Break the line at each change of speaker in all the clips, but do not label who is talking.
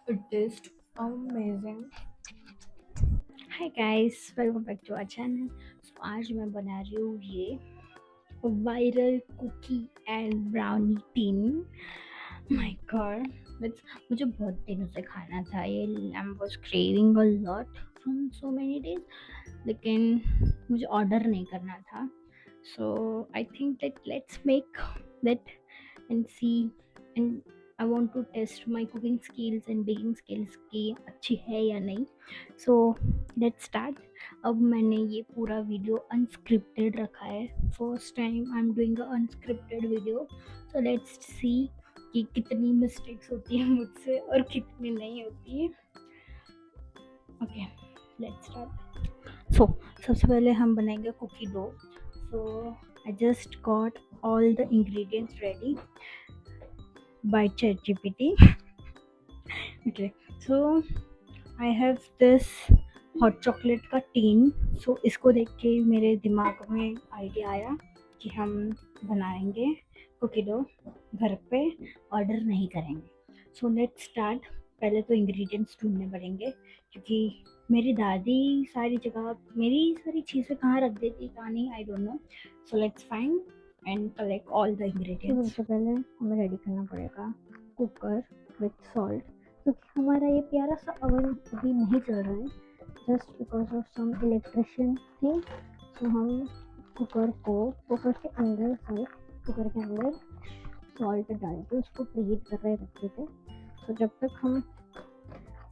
It tastes amazing.
Hi guys, welcome back to our channel. आज मैं बना रही हूँ ये viral cookie and brownie tin. My God, means मुझे बहुत दिनों से खाना था ये। I was craving a lot from so many days, लेकिन मुझे ऑर्डर नहीं करना था। So I think that let's make that and see, and I want to test my cooking skills and baking skills की अच्छी है या नहीं। So let's start. अब मैंने ये पूरा वीडियो अनस्क्रिप्टेड रखा है। First time I am doing a unscripted video. So let's see कि कितनी मिस्टेक्स होती है मुझसे और कितनी नहीं होती है। Okay, let's start. सो सबसे पहले हम बनाएंगे cookie dough. So I just got all the ingredients ready by ChatGPT. Okay, so I have this hot chocolate का टीन। सो इसको देख के मेरे दिमाग में आइडिया आया कि हम बनाएंगे कुकी डो घर पे, ऑर्डर नहीं करेंगे। So let's start. पहले तो इंग्रेडिएंट्स ढूंढने पड़ेंगे, क्योंकि मेरी दादी सारी जगह मेरी सारी चीज़ें कहाँ रख देती कहाँ नहीं, I don't know. So let's find and collect all the ingredients. सबसे पहले हमें रेडी करना पड़ेगा कुकर विथ सॉल्ट, क्योंकि हमारा ये प्यारा सा ओवन अभी नहीं चल रहा है, just because of some electrician thing. So हम कुकर के अंदर सॉल्ट डाल के उसको प्रीहीट कर रहे रखते थे। तो जब तक हम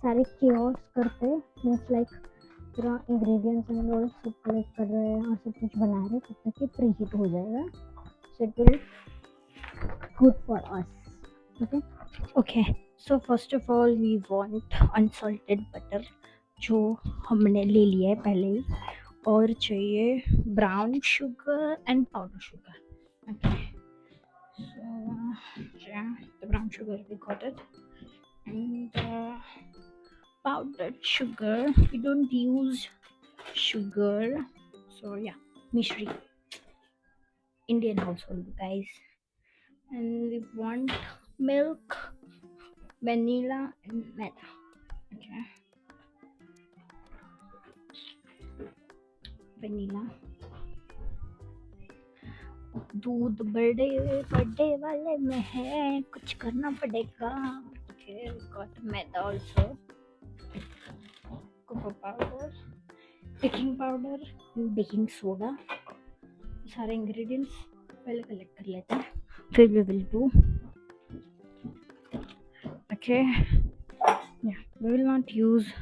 सारे क्योर्स करते, मीन्स लाइक पूरा इंग्रेडिएंट्स एंड ऑल सब कलेक्ट कर रहे हैं और सब कुछ बना रहे हैं, तब तक ये प्रीहीट हो जाएगा। So it will good for us. Okay okay, so first of all we want unsalted butter, जो हमने ले लिया है पहले ही, और चाहिए brown sugar and powder sugar. Okay, so yeah, the brown sugar we got it, and powdered sugar we don't use sugar. So yeah, mishri, Indian household guys. And we want milk, vanilla and maida. Okay, vanilla, दूध बड़े बड़े वाले में है, कुछ करना पड़ेगा। Okay, we got maida also, cocoa powder, baking powder, baking soda. सारे इंग्रेडिएंट्स पहले कलेक्ट कर लेते हैं, फिर we will do. Okay, yeah, we will not use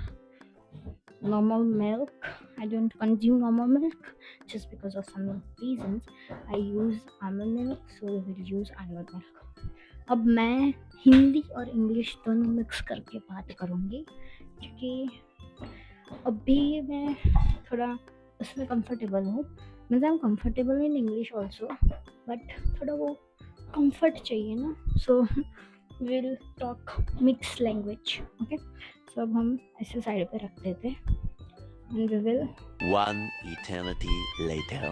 normal milk. I don't consume normal milk just because of some reasons. I use almond milk, so we will use almond milk. अब मैं हिंदी और English दोनों mix करके बात करूँगी, क्योंकि अभी मैं थोड़ा उसमें कंफर्टेबल हूँ। मतलब I am comfortable in English also, but थोड़ा वो कंफर्ट चाहिए ना। So will talk mix language. Okay, so अब हम ऐसे साइड पे रख देते हैं and we will.
One eternity later.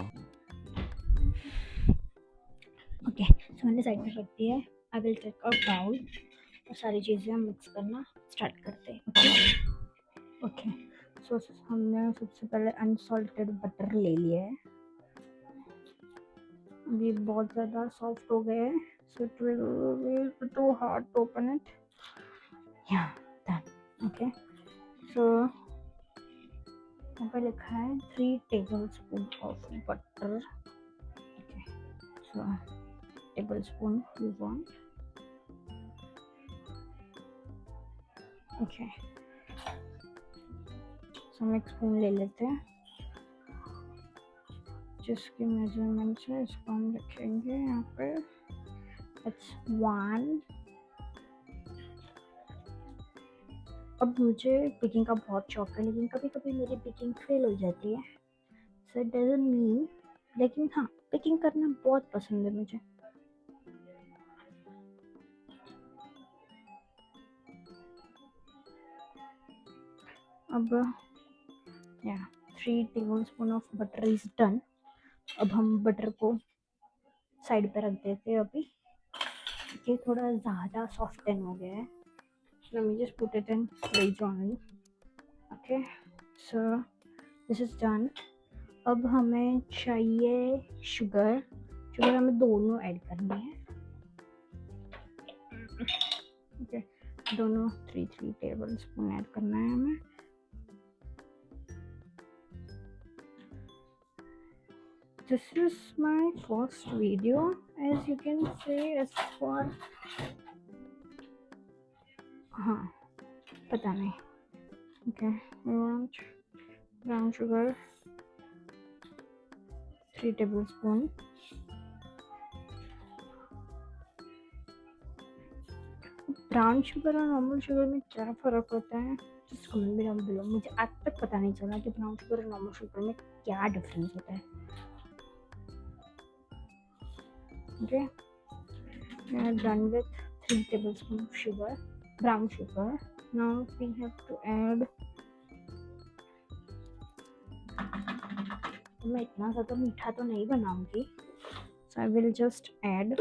Okay, so मैंने साइड पे रख दिया है। I will take a bowl और सारी चीज़ें हम मिक्स करना स्टार्ट करते हैं। ओके ओके, सो हमने सबसे पहले अनसॉल्टेड बटर ले लिया है। ये बहुत ज़्यादा सॉफ्ट हो गए हैं, so it will be too hard to open it. Yeah done. Okay, so यहाँ पे लिखा है 3 tablespoon of butter. Okay, so tablespoon you want. Okay, so हम एक स्पून ले लेते हैं, जिसकी मेजरमेंट से इसको हम रखेंगे यहाँ पे। इट्स 1। अब मुझे बेकिंग का बहुत शौक है, लेकिन कभी कभी मेरी बेकिंग फेल हो जाती है। सो इट डजंट मीन, लेकिन हाँ, बेकिंग करना बहुत पसंद है मुझे। अब या 3 tablespoon of butter is done. अब हम बटर को साइड पे रख देते हैं अभी, ये थोड़ा ज़्यादा सॉफ्टन हो गया है। let me just put it in fridge only. Okay, so this is done. अब हमें चाहिए शुगर. शुगर हमें दोनों ऐड करनी है. ओके, दोनों 3 टेबल स्पून ऐड करना है हमें. This is my first video, as you can see, as for हाँ पता नहीं. Okay, we want brown sugar 3 tablespoon. Brown sugar और नॉर्मल शुगर में क्या फ़र्क होता है? जस्ट कमेंट में डाउन बिलो. मुझे आज तक पता नहीं चला कि ब्राउन शुगर और नॉर्मल शुगर में क्या डिफरेंस होता है. Okay, we are done with 3 tablespoon of sugar, brown sugar. Now we have to add. मैं इतना ज़्यादा मीठा तो नहीं बनाऊंगी, so I will just add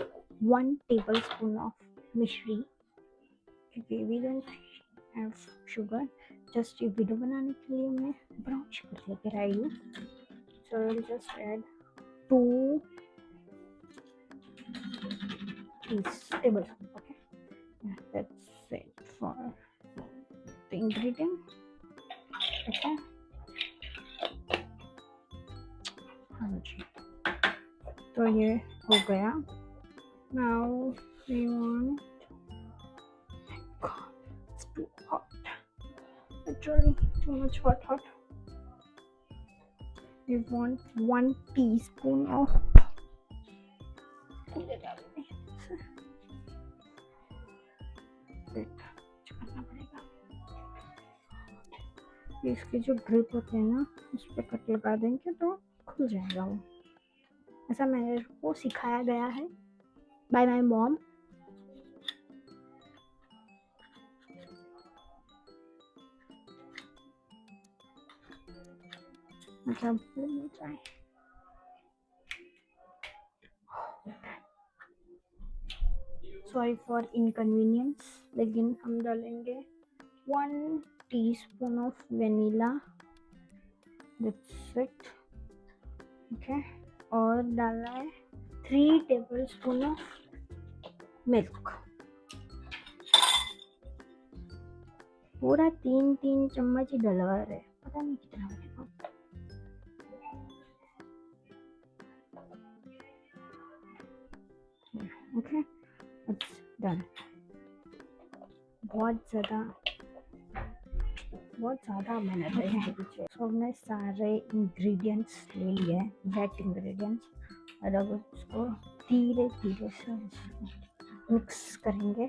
1 tablespoon of मिश्री. क्योंकि we don't have sugar, just ये वीडियो बनाने के लिए मैं ब्राउन शुगर लेकर आई हूँ. So I will just add 2 tablespoon. Okay, yeah, that's it for the ingredient. Okay, हाँ जी, तो ये हो गया. Now we want, it's too hot, literally too much hot. We want 1 teaspoon of करना पड़ेगा. इसकी जो ग्रिप होते हैं ना, उस पर कट लगा देंगे तो खुल जाएगा वो. ऐसा मेरे को सिखाया गया है बाय माय मॉम. मतलब सॉरी फॉर इनकन्वीनियंस, लेकिन हम डालेंगे 1 teaspoon of vanilla. That's it. Okay, और डालना है 3 टेबलस्पून ऑफ मिल्क. पूरा 3 चम्मच ही डलवा रहे, पता नहीं कितना बनेगा. Okay, it's done. बहुत ज़्यादा मेहनत है पीछे. सो हमने सारे इंग्रेडिएंट्स ले लिए हैं, वेट इंग्रेडिएंट्स, और अब उसको धीरे धीरे से मिक्स करेंगे.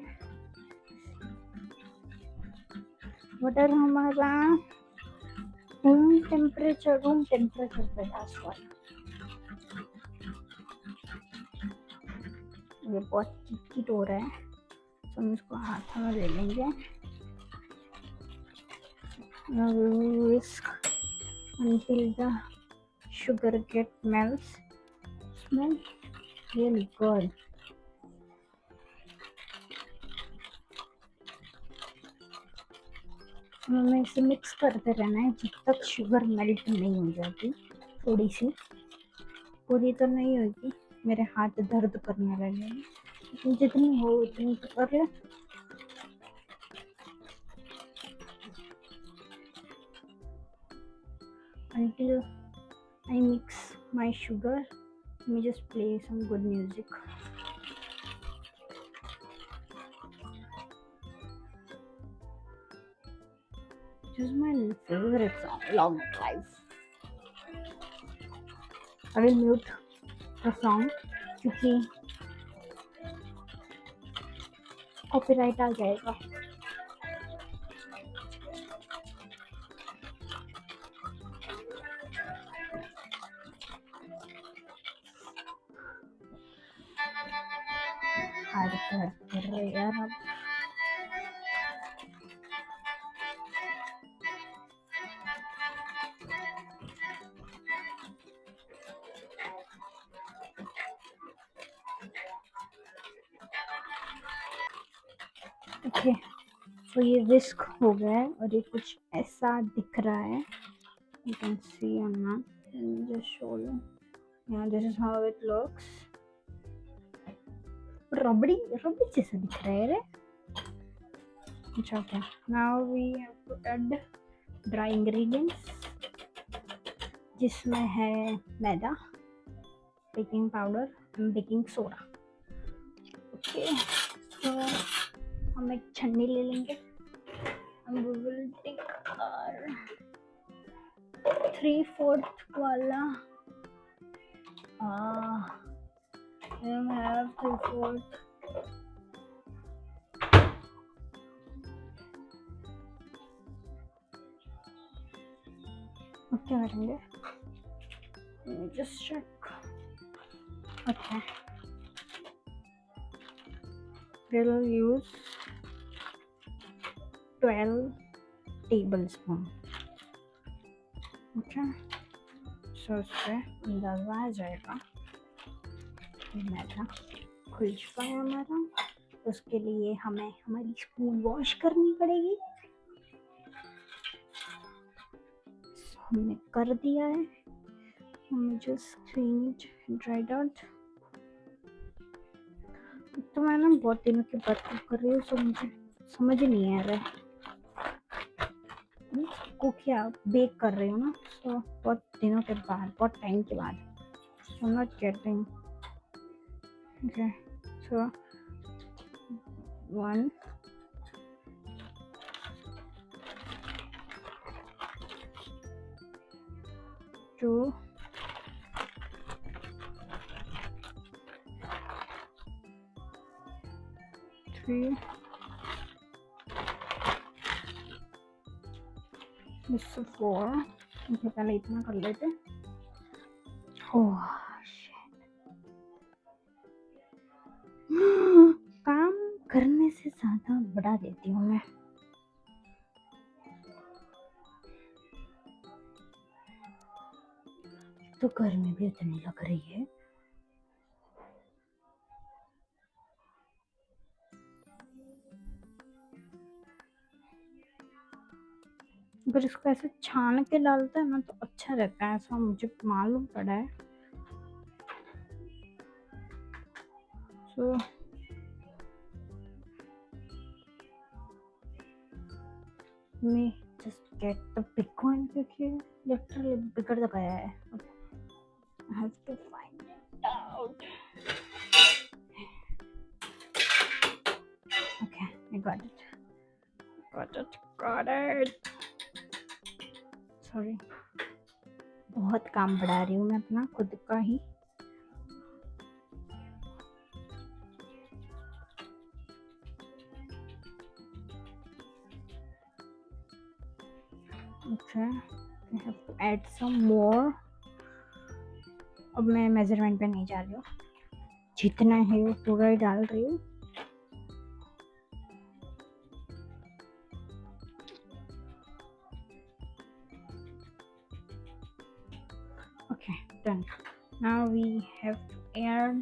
बटर हमारा रूम टेम्परेचर पे था. सॉरी, ये बहुत चिटचिट हो रहा है, तो हम इसको हाथ में ले लेंगे. Now we will whisk until the sugar melts. Smells really good. हमें इसे मिक्स करते रहना है जब तक शुगर मेल्ट नहीं हो जाती. थोड़ी सी, पूरी तो नहीं होगी, मेरे हाथ दर्द करने लगेंगे, लेकिन जितनी हो उतनी तो कर ले. Until I mix my sugar, let me just play some good music. This is my favorite song, Long Life. I will mute the song क्योंकि कॉपीराइट आ जाएगा. कर रहे यार अब. ओके, तो ये विस्क हो गया है और ये कुछ ऐसा दिख रहा है. You can see on that. Let me just show you. Yeah, this is how it looks. रबड़ी रबड़ी जैसा दिख रहा है रे. अच्छा okay. Now we have to add dry ingredients, जिसमें है मैदा, baking powder and baking soda. Okay तो हम एक छन्नी ले लेंगे. and we will take our 3/4 वाला. I don't have 3/4. अब क्या करेंगे? Let me just check. Okay. We'll use 12 tablespoon. Okay. So उससे अंदाजा आ जाएगा मैदा खुल चुका है हमारा. उसके लिए हमें हमारी स्पून वॉश करनी पड़ेगी. हमने कर दिया है. हमें just clean it and dry it out. तो मैं ना बहुत दिनों के बाद कर रही हूँ, सो मुझे समझ नहीं आ रहा है को क्या बेक कर रही हूँ ना. सो बहुत दिनों के बाद, बहुत टाइम के बाद. So not getting. Okay so 1 2 3 इससे 4. ओके पहले इतना कर लेते. ओह काम करने से ज्यादा बढ़ा देती हूँ मैं. तो गर्मी भी इतनी लग रही है. अगर इसको ऐसे छान के डालते हैं ना तो अच्छा रहता है, ऐसा मुझे मालूम पड़ा है. सो मैं just get the big one क्योंकि लिटरली बिगड़ गया है. I have to find it out. Okay, I got it. Got it. Sorry. बहुत काम बढ़ा रही हूँ मैं अपना खुद का ही. Okay, I have to add some more. अब मैं मेजरमेंट पे नहीं जा रही हूँ, जितना है वो पूरा ही डाल रही हूँ. Okay, done. Now we have to add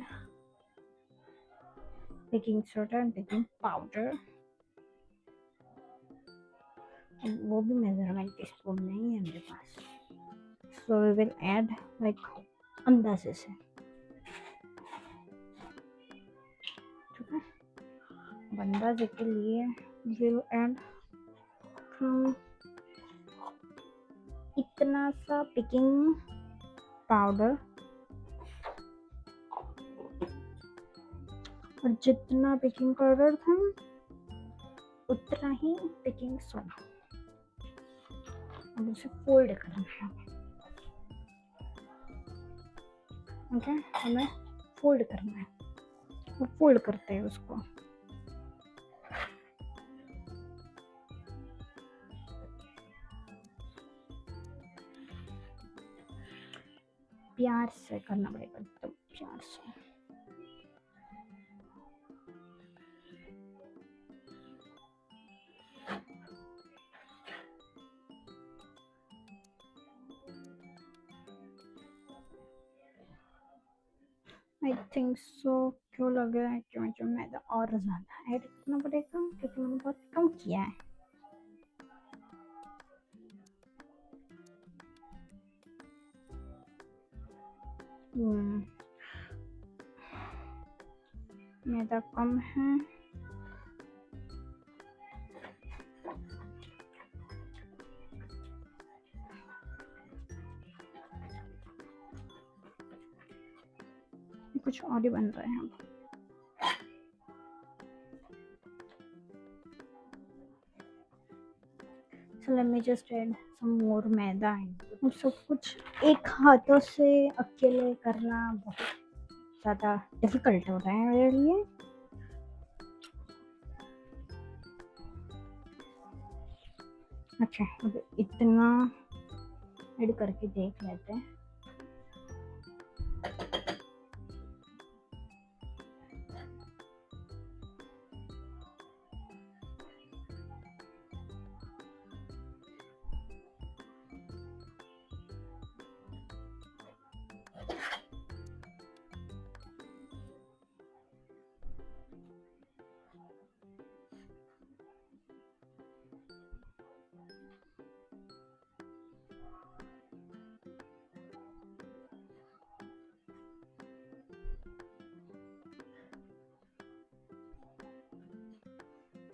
baking soda and baking powder. वो भी मेजरमेंट की स्पून नहीं है मेरे पास. So we will add like अंदाजे से. ठीक है. अंदाजे के लिए we will add from इतना सा बेकिंग पाउडर और जितना बेकिंग पाउडर था उतना ही बेकिंग सोडा. अब उसे फोल्ड करना है. ओके हमें फोल्ड करना है. वो फोल्ड करते हैं उसको. प्यार से करना पड़ेगा, एकदम प्यार से. I think so मुझे लग रहा है कि मुझे मैदा और ज़्यादा ऐड करना पड़ेगा क्योंकि मैंने बहुत कम किया है। मैदा कम है। कुछ और ही बन रहा है। So let me just add some more maida in। सब कुछ एक हाथों से अकेले करना बहुत ज़्यादा डिफिकल्ट हो रहा है मेरे लिए। अच्छा, अब इतना ऐड करके देख लेते हैं।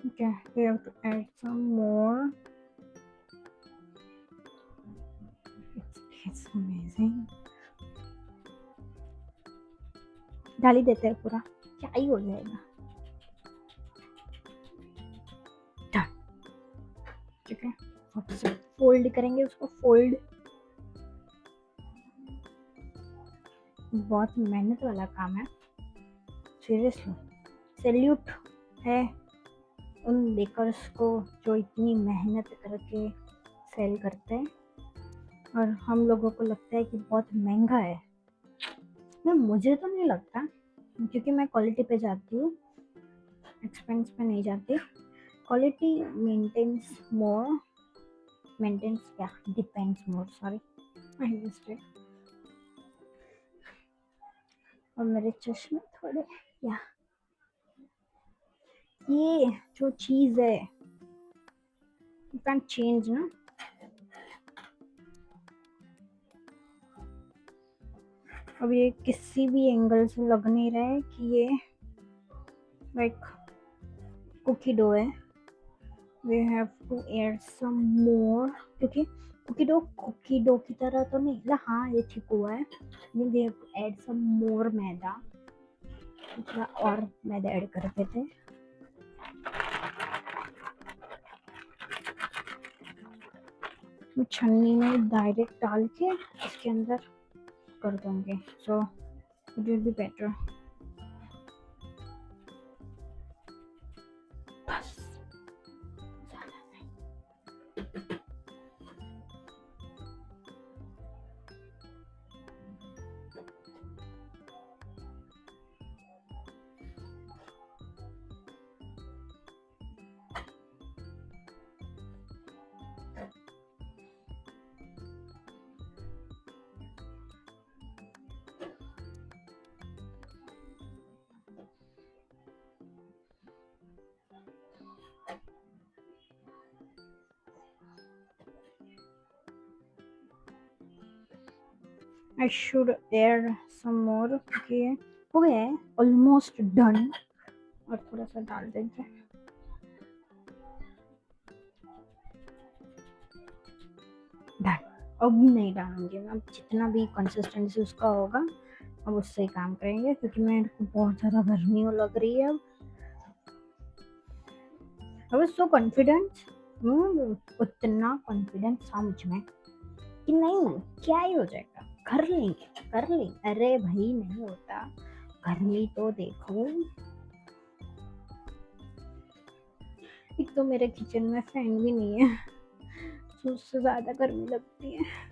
Okay, we have to add some more. It's amazing. डाल ही देते हैं पूरा, क्या ही हो जाएगा। ठीक है, फोल्ड करेंगे उसको। फोल्ड बहुत मेहनत वाला काम है, सीरियसली सैल्यूट है उन बेकर्स को जो इतनी मेहनत करके सेल करते हैं और हम लोगों को लगता है कि बहुत महंगा है। मुझे तो नहीं लगता क्योंकि मैं क्वालिटी पे जाती हूँ, एक्सपेंस पे नहीं जाती। Quality depends more, sorry I mistake. और मेरे चश्मे थोड़े, या ये जो चीज़ है यू कैन चेंज ना। अब ये किसी भी एंगल से लग नहीं रहा है कि ये लाइक कुकी डो है। We have to add some more, क्योंकि कुकी डो की तरह तो नहीं। हाँ, ये ठीक हुआ है। We have to add some more maida, थोड़ा और मैदा ऐड कर देते हैं। छन्नी में डायरेक्ट डाल के इसके अंदर कर दूंगी, सो it will be better. I should add some more क्योंकि हो गया है ऑलमोस्ट डन। और थोड़ा सा डाल देंगे। डन। अब नहीं डालूंगी मैं, जितना भी कंसिस्टेंसी उसका होगा अब उससे ही काम करेंगे क्योंकि मेरे को बहुत ज़्यादा गर्मी लग रही है। अब सो कॉन्फिडेंट, उतना कॉन्फिडेंस था मुझ में कि नहीं क्या ही हो जाएगा, कर लेंगे। अरे भाई नहीं होता, गर्मी तो देखो। एक तो मेरे किचन में फैन भी नहीं है, तो उससे ज़्यादा गर्मी लगती है।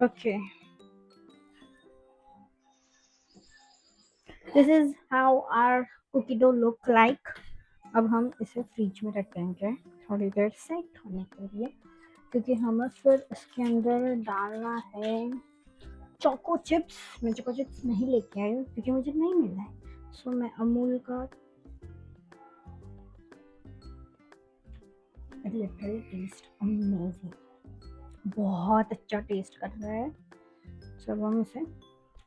Okay, this is how our cookie dough look like. अब हम इसे फ्रिज में रखेंगे थोड़ी देर सेट होने के लिए, क्योंकि हमें फिर इसके अंदर डालना है चोको चिप्स। मैं चोको चिप्स नहीं लेके आई हूँ क्योंकि मुझे नहीं मिला है, सो मैं अमूल का लिटरली टेस्ट अमेजिंग, बहुत अच्छा टेस्ट कर रहा है। सब हम इसे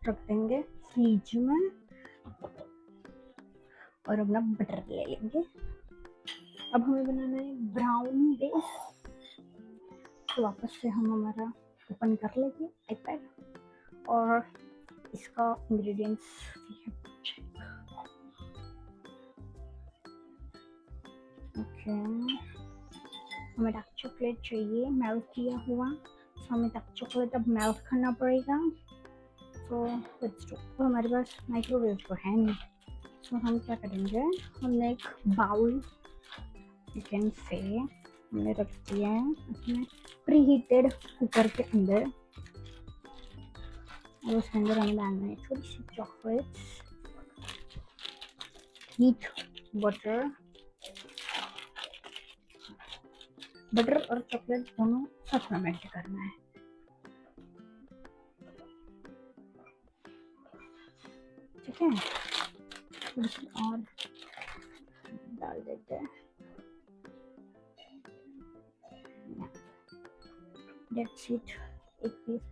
रख देंगे फ्रिज में और अपना बटर ले लेंगे। अब हमें बनाना है ब्राउनी बेस, तो वापस से हम हमारा ओपन कर लेंगे आईपैड और इसका इंग्रेडिएंट्स ओके। हमें डार्क चॉकलेट चाहिए मेल्ट किया हुआ, तो हमें डार्क चॉकलेट अब मेल्ट करना पड़ेगा। तो लेट्स डू। तो हमारे पास माइक्रोवेव तो है नहीं, तो हम क्या करेंगे, हमने एक बाउल यू कैन से हमने रख दिया है अपने प्री हीटेड कुकर के अंदर, और उसके अंदर हमें डालना है थोड़ी सी चॉकलेट, हीट बटर, बटर और चॉकलेट दोनों साथ में मेल्ट करना है। ठीक है, थोड़ी सी और डाल देते हैं। That's it, एक पीस।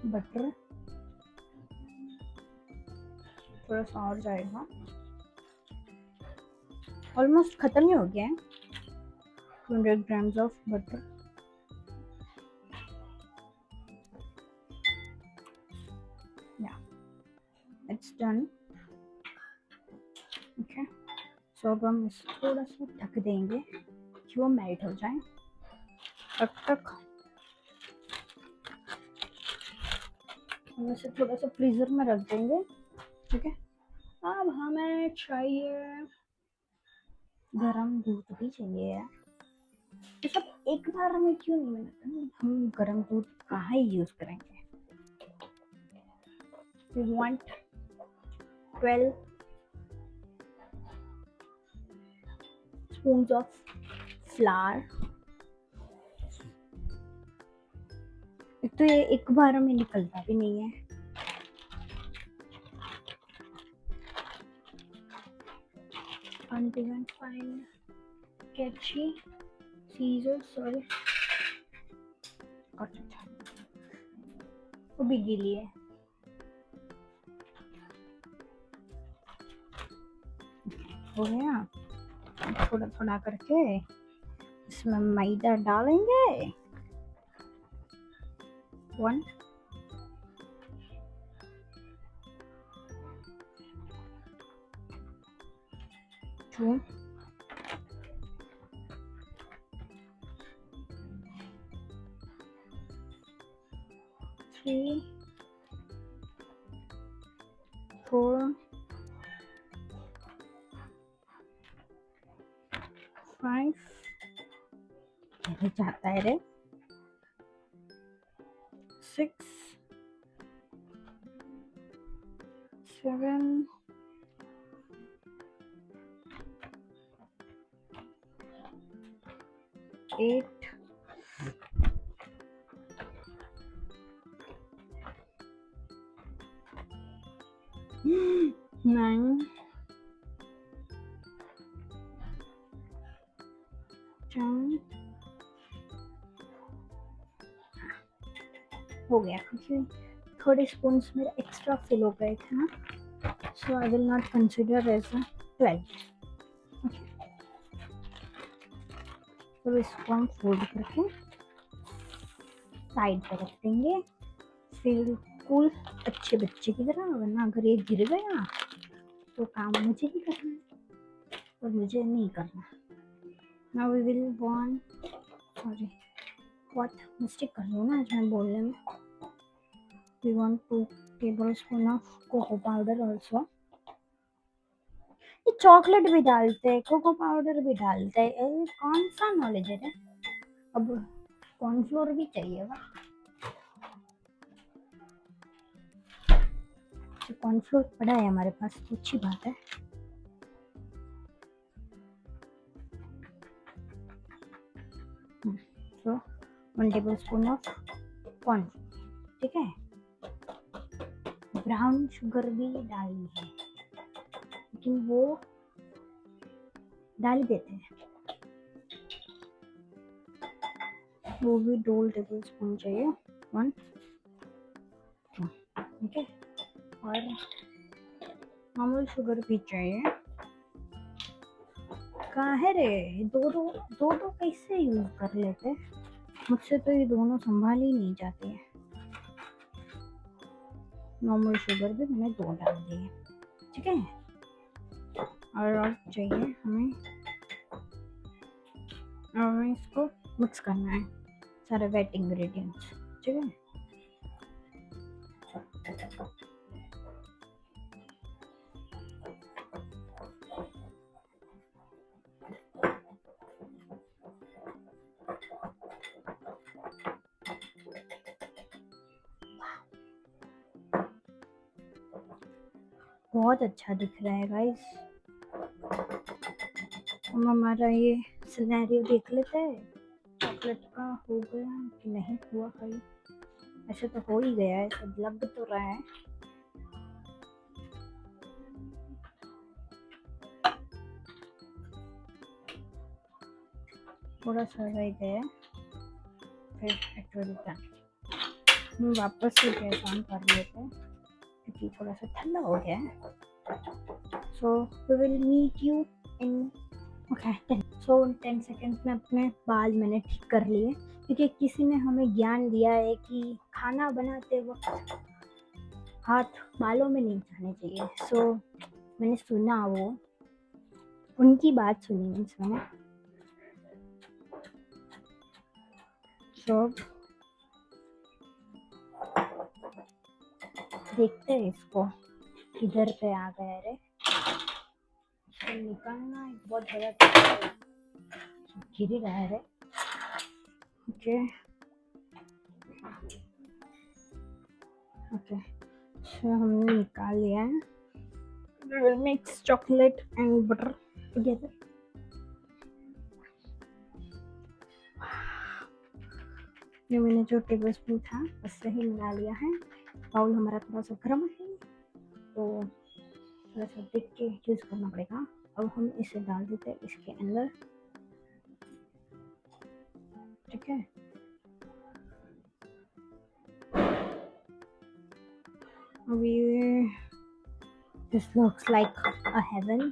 बटर थोड़ा सा और जाएगा, ऑलमोस्ट खत्म ही हो गया है। 200 grams ऑफ बटर, या इट्स डन। ओके, सो अब हम इसे थोड़ा सा ढक देंगे कि वो मेल्ट हो जाए। तब तक हम इसे थोड़ा सा फ्रीजर में रख देंगे। ठीक है, अब हमें चाहिए गरम दूध भी चाहिए यार, ये सब एक बार में क्यों नहीं बनाते, हम गरम दूध कहाँ यूज करेंगे। We want 12 spoons of flour। तो ये एक बार में निकलता भी नहीं है। Until fine catchy scissors, sorry, वो भी गीली है। हो गया, थोड़ा थोड़ा करके इसमें मैदा डालेंगे। 1 2 3 4 5 चाहता है रे 6 7 8 9 10 हो गया, क्योंकि थोड़े स्पून मेरे एक्स्ट्रा फिल हो गए थे ना, so I will not consider as 12। तो इसको हम फोल्ड करके साइड पे रख देंगे, बिल्कुल अच्छे बच्चे की तरह, वरना अगर ये गिर गया तो काम मुझे ही करना है और मुझे नहीं करना। Now we will want, sorry बहुत मिस्टेक कर रही हूँ ना आज मैं बोलने में। We want 2 tablespoon of cocoa powder also। ये चॉकलेट भी डालते हैं, कोको पाउडर भी डालते हैं, ये कौन सा नॉलेज है रे? अब कॉर्नफ्लोर भी चाहिए बा। कॉर्नफ्लोर पड़ा है हमारे पास तो अच्छी बात है। सो 1 टेबल स्पून ऑफ कॉर्न, ठीक है। ब्राउन शुगर भी डालनी है, लेकिन वो डाल देते हैं, वो भी 2 टेबल स्पून चाहिए, 1, ठीक है। और नॉर्मल शुगर भी चाहिए। कहाँ है रे? दो कैसे यूज कर लेते? मुझसे तो ये दोनों संभाल ही नहीं जाते हैं। नॉर्मल शुगर भी मैंने 2 डाल दिए, ठीक है। और अब चाहिए हमें, और हमें इसको मिक्स करना है सारे वेट इंग्रेडिएंट्स, ठीक है। बहुत अच्छा दिख रहा है गाइस। हम हमारा ये सिनेरियो देख लेते हैं, चॉकलेट का हो गया कि नहीं हुआ भाई। ऐसे तो हो ही गया है, सब लग तो रहा है। थोड़ा सा रह गया, फिर एक्चुअली डन। हम वापस से गैस ऑन कर लेते हैं क्योंकि थोड़ा सा ठंडा हो गया है। So we will meet you in okay 10 seconds में। अपने बाल मैंने ठीक कर लिए क्योंकि किसी ने हमें ज्ञान दिया है कि खाना बनाते वक्त हाथ बालों में नहीं जाने चाहिए। सो मैंने सुना, वो उनकी बात सुनी मीन्स मैंने। सो देखते हैं इसको, किधर पे आ गया रे। निकालना एक बहुत बड़ा गिर ही रहा है रे। ओके ओके, सो हमने निकाल लिया है। We will mix chocolate and butter together. ये मैंने जो टेबल स्पून था उससे ही मिला लिया है। बाउल हमारा थोड़ा सा गर्म है तो थोड़ा सा देख के यूज करना पड़ेगा। अब हम इसे डाल देते हैं इसके अंदर, ठीक है। अभी this looks like a heaven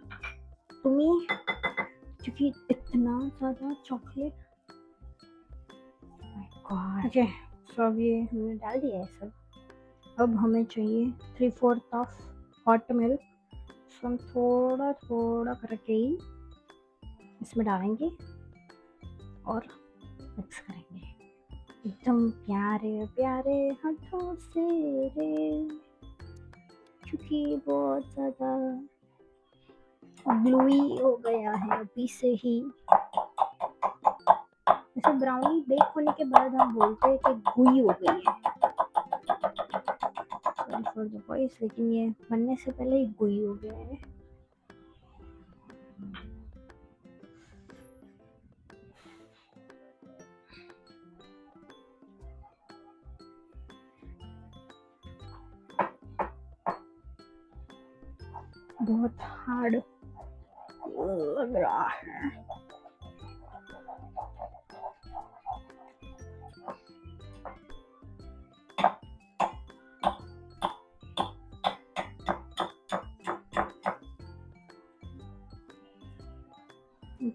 to me क्योंकि इतना ज़्यादा चॉकलेट। ओके, सो अब ये हमने डाल दिया है सब। अब हमें चाहिए 3/4 ऑफ हॉट मिल्क। सो हम थोड़ा थोड़ा करके ही इसमें डालेंगे और मिक्स करेंगे एकदम प्यारे प्यारे हाथों से रे, क्योंकि बहुत ज़्यादा ग्लूई हो गया है अभी से ही। जैसे ब्राउनी बेक होने के बाद हम बोलते हैं कि गुई हो गई है, सॉरी फॉर द वॉइस, लेकिन ये बनने से पहले ही गुई हो गया है। बहुत हार्ड लग रहा है।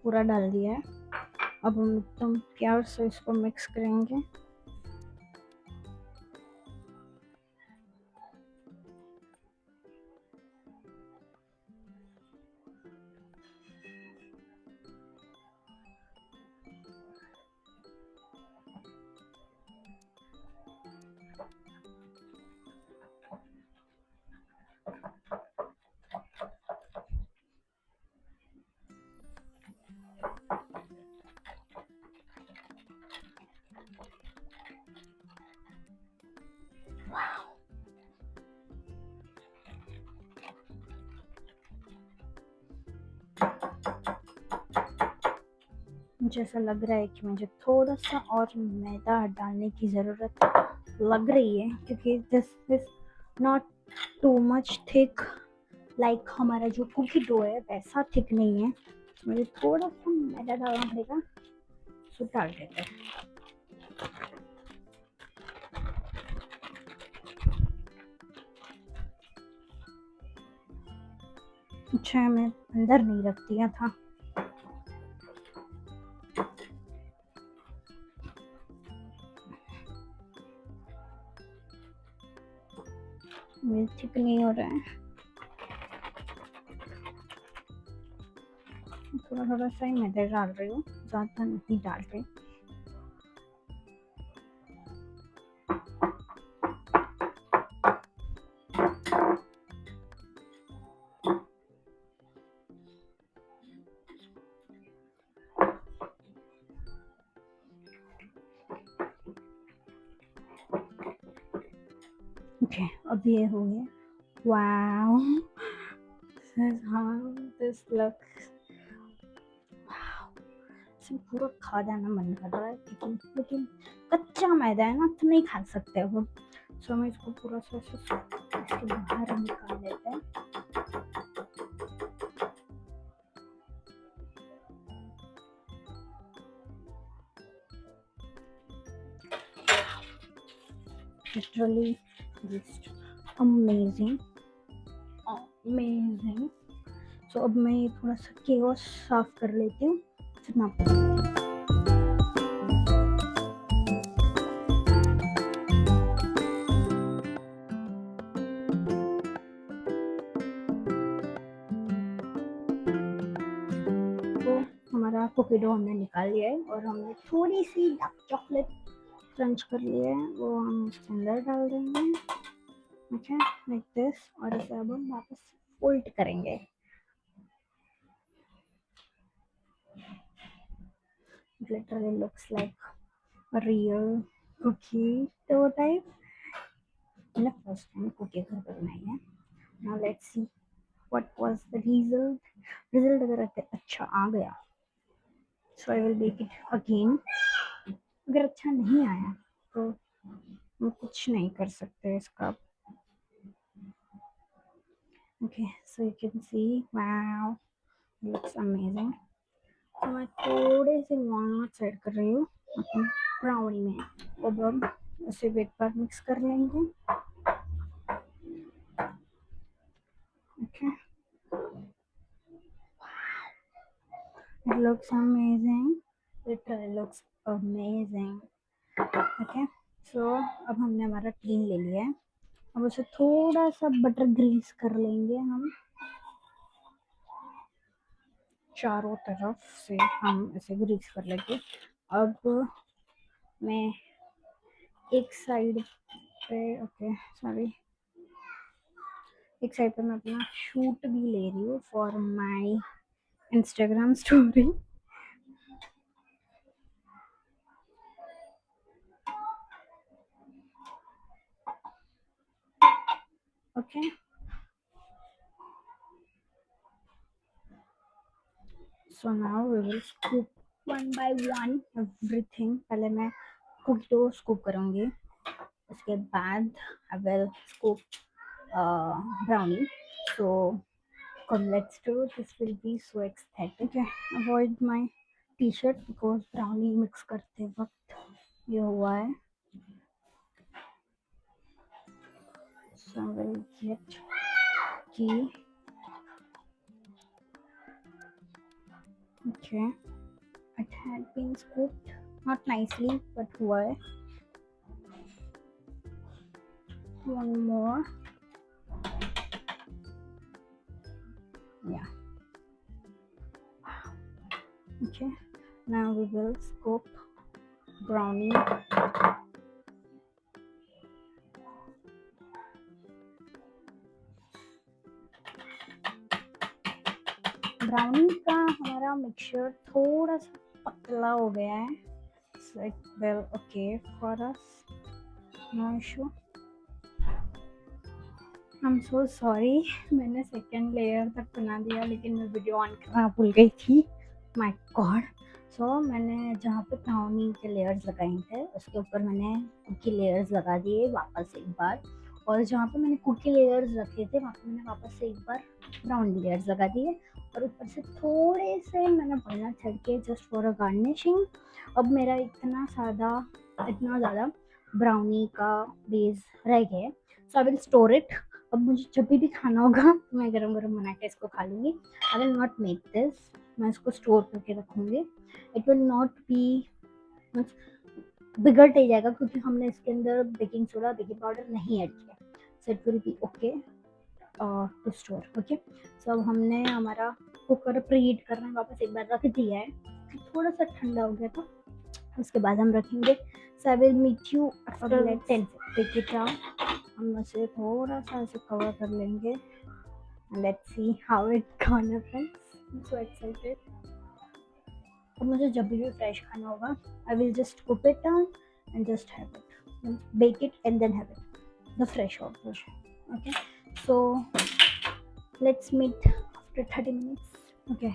पूरा डाल दिया है। अब हम एकदम प्यार से इसको मिक्स करेंगे। मुझे ऐसा लग रहा है कि मुझे थोड़ा सा और मैदा डालने की ज़रूरत लग रही है, क्योंकि this is not too much thick like हमारा जो कुकी डो है वैसा थिक नहीं है। मुझे थोड़ा सा मैदा डालना पड़ेगा, सो डाल देते हैं। अच्छा मैं अंदर नहीं रख दिया था। मेरे ठीक नहीं हो रहा है, थोड़ा थोड़ा सा ही मैदा डाल रही हूँ, ज़्यादा नहीं डाल रही। ओके अब ये हो गया। Wow, this is how this looks. पूरा खा जाना मन कर रहा है, लेकिन कच्चा मैदा है ना तो नहीं खा सकते अब। सो मैं इसको पूरा सा इसके बाहर निकाल लेते हैं। Literally just amazing amazing. So अब मैं ये थोड़ा सा केओस साफ कर लेती हूँ, फिर मैं आपको तो हमारा कुकी डो हमने निकाल लिया है और हमने थोड़ी सी डार्क चॉकलेट क्रंच कर लिया है, वो हम इसके अंदर डाल देंगे। ओके लाइक दिस, और इसे अब हम वापस फोल्ड करेंगे। It literally looks like a real cookie dough type. मैंने फर्स्ट टाइम कुकी घर पर बनाई है। Now let's see what was the result. Result अगर अच्छा आ गया so I will make it again. अगर अच्छा नहीं आया तो हम कुछ नहीं कर सकते इसका। Okay, so you can see, wow, it looks amazing. तो मैं थोड़े से वॉलनट्स ऐड कर रही हूँ अपनी ब्राउनी में। अब हम इसे एक बार मिक्स कर लेंगे। Okay, it looks amazing. It looks amazing. Okay, so अब हमने हमारा टीन ले लिया है। अब उसे थोड़ा सा बटर ग्रीस कर लेंगे हम, चारों तरफ से हम इसे ग्रीस कर लेंगे। अब मैं एक साइड पे एक साइड पे मैं अपना शूट भी ले रही हूँ for my Instagram story. Okay so now we will scoop one by one everything. पहले मैं कुकी डो स्कूप करूँगी, उसके बाद I will scoop brownie. So come, let's do it. This will be so aesthetic. Okay, avoid my t-shirt because brownie mix करते वक्त ये हुआ है। So I will get key. Okay, it had been scooped, not nicely, but हुआ है। One more. Yeah. Okay, now we will scoop brownie. Brownie का हमारा mixture थोड़ा सा पतला हो गया है, so it will okay for us, no issue. I'm so sorry, मैंने सेकेंड लेयर तक बना दिया लेकिन मैं वीडियो ऑन करना भूल गई थी। माय गॉड, सो मैंने जहाँ पे ब्राउनी के लेयर्स लगाए थे उसके ऊपर मैंने कुकी लेयर्स लगा दिए वापस एक बार, और जहाँ पे मैंने कुकी लेयर्स रखे थे वहाँ पे मैंने वापस से एक बार ब्राउनी लेयर्स लगा दिए, और ऊपर से थोड़े से मैंने बना छिड़के जस्ट फॉर अ गार्निशिंग। अब मेरा इतना ज़्यादा ब्राउनी का बेस रह गया है, so I will store it. अब मुझे जब भी खाना होगा तो मैं गरम गरम बना के इसको खा लूँगी। आई विल नॉट मेक दिस, मैं इसको स्टोर करके रखूँगी। इट विल नॉट बी, बिगड़ नहीं जाएगा क्योंकि हमने इसके अंदर बेकिंग सोडा बेकिंग पाउडर नहीं ऐड किया, so it will be okay to store. Okay, so अब हमने हमारा कुकर प्रीहीट करना वापस एक बार रख दिया है, थोड़ा सा ठंडा हो गया था, उसके बाद हम रखेंगे। So I will meet you after 10 pick it up. हम इसे थोड़ा सा ऐसे कवर कर लेंगे, let's see how it gonna friends, I am so excited. अब मुझे जब भी फ्रेश खाना होगा I will just cook it down and just have it, bake it and then have it the fresh version. Okay, so let's meet after 30 minutes. Okay,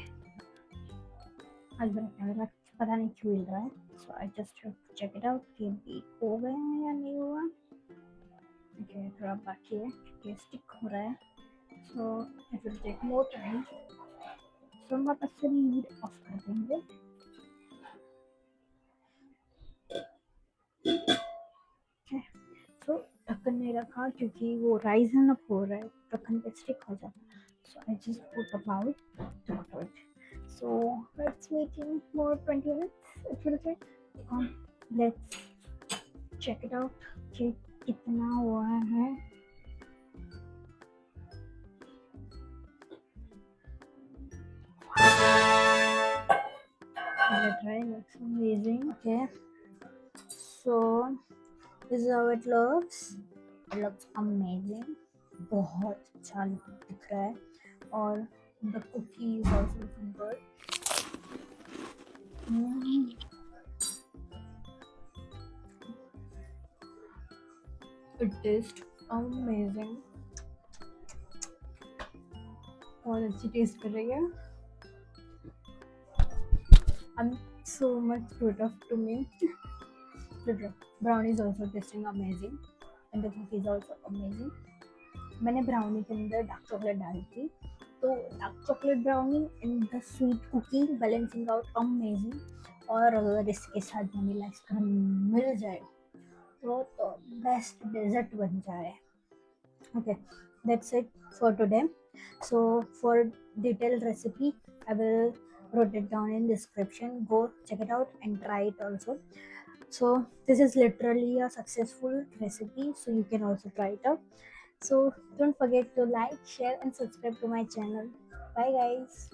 आज मेरा camera पता नहीं क्यों हिल रहा है, so I just have to check it out कि bake हो गया है या नहीं हुआ। ओके, थोड़ा बाकी है क्योंकि स्टिक हो रहा है, so it will take more time. So हम वापस से लीड ऑफ कर देंगे। तो ढक्कन नहीं रखा क्योंकि वो राइस है ना हो रहा है, ढक्कन पे स्टिक हो जाता है, so I just put a bowl to cover it. So let's wait in for 20 minutes, it will take. Let's check it out कि कितना हुआ है। Try, looks amazing. Okay, so this is how it looks. It looks amazing. बहुत अच्छा दिख रहा है, और the cookie is also looking good.
It tastes amazing. बहुत अच्छी टेस्ट कर रही है। I'm so much proud of to me. The brownie is also tasting amazing and the cookie is also amazing. मैंने ब्राउनी के अंदर डार्क चॉकलेट डाली थी, तो dark chocolate brownie and the sweet cookie balancing out amazing. और अगर इसके साथ वनीला आइसक्रीम मिल जाए तो बेस्ट डेजर्ट बन जाए। Okay, that's it for today. So for detailed recipe I will wrote it down in description, go check it out and try it also. So this is literally a successful recipe, so you can also try it out. So don't forget to like, share and subscribe to my channel. Bye guys.